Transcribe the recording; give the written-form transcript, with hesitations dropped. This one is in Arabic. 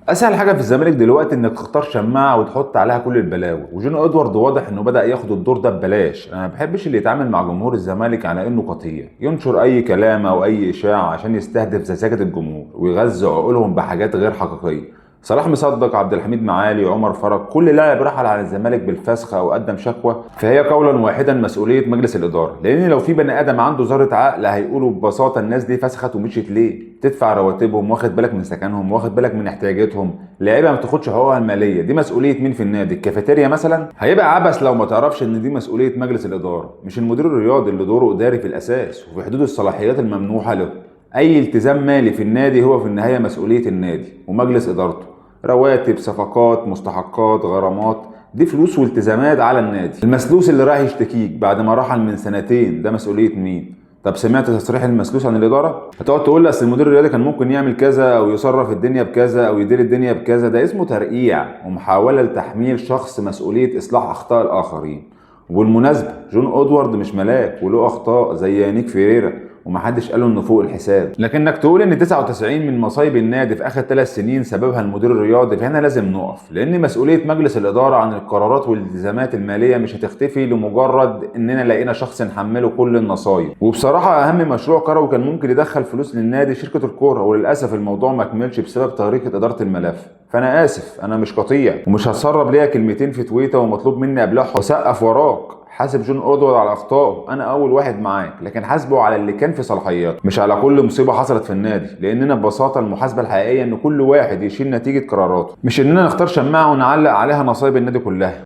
اسهل حاجه في الزمالك دلوقتي انك تختار شماعه وتحط عليها كل البلاوي، وجون ادوارد واضح انه بدا ياخد الدور ده ببلاش. انا ما بحبش اللي يتعامل مع جمهور الزمالك على انه قطيع، ينشر اي كلام او اي اشاعه عشان يستهدف سذاجه الجمهور ويغذي عقولهم بحاجات غير حقيقيه. صلاح مصدق، عبد الحميد معالي، عمر فرج، كل لاعب رحل عن الزمالك بالفسخ او قدم شكوى فهي قولا واحدا مسؤوليه مجلس الاداره، لان لو في بني ادم عنده ذره عقل هيقولوا ببساطه الناس دي فسخت ومشيت ليه؟ تدفع رواتبهم، واخد بالك من سكنهم، واخد بالك من احتياجاتهم، لعيبه ما بتاخدش حقوقها الماليه، دي مسؤوليه مين في النادي؟ الكافيتيريا مثلا؟ هيبقى عبث لو ما تعرفش ان دي مسؤوليه مجلس الاداره، مش المدير الرياضي اللي دوره اداري في الاساس وفي حدود الصلاحيات الممنوحه له. اي التزام مالي في النادي هو في النهايه مسؤوليه النادي ومجلس ادارته. رواتب، صفقات، مستحقات، غرامات، دي فلوس والتزامات على النادي. المسلوس اللي راح يشتكيك بعد ما رحل من سنتين ده مسؤوليه مين؟ طب سمعت تصريح المسلوس عن الاداره؟ هتقعد تقول لي اصل المدير الرياضي كان ممكن يعمل كذا او يصرف الدنيا بكذا او يدير الدنيا بكذا، ده اسمه ترقيع ومحاوله لتحميل شخص مسؤوليه اصلاح اخطاء الاخرين. وبالمناسبه جون ادوارد مش ملاك وله اخطاء زي يانيك فيريرا، ومحدش قاله انه فوق الحساب. لكنك تقول ان 99 من مصايب النادي في اخر 3 سنين سببها المدير الرياضي، فهنا لازم نقف، لان مسؤوليه مجلس الاداره عن القرارات والالتزامات الماليه مش هتختفي لمجرد اننا لقينا شخص نحمله كل النصايب. وبصراحه اهم مشروع كروي كان ممكن يدخل فلوس للنادي شركه الكوره، وللاسف الموضوع ما كملش بسبب طريقه اداره الملف. فانا اسف، انا مش قطيع ومش هتسرب ليا كلمتين في تويتر ومطلوب مني ابلعهم واسقف وراك. حاسب جون ادوارد على اخطائه، انا اول واحد معاك، لكن حاسبه على اللي كان في صلاحياته مش على كل مصيبه حصلت في النادي، لاننا ببساطه المحاسبه الحقيقيه ان كل واحد يشيل نتيجه قراراته، مش اننا نختار شماعه ونعلق عليها نصايب النادي كلها.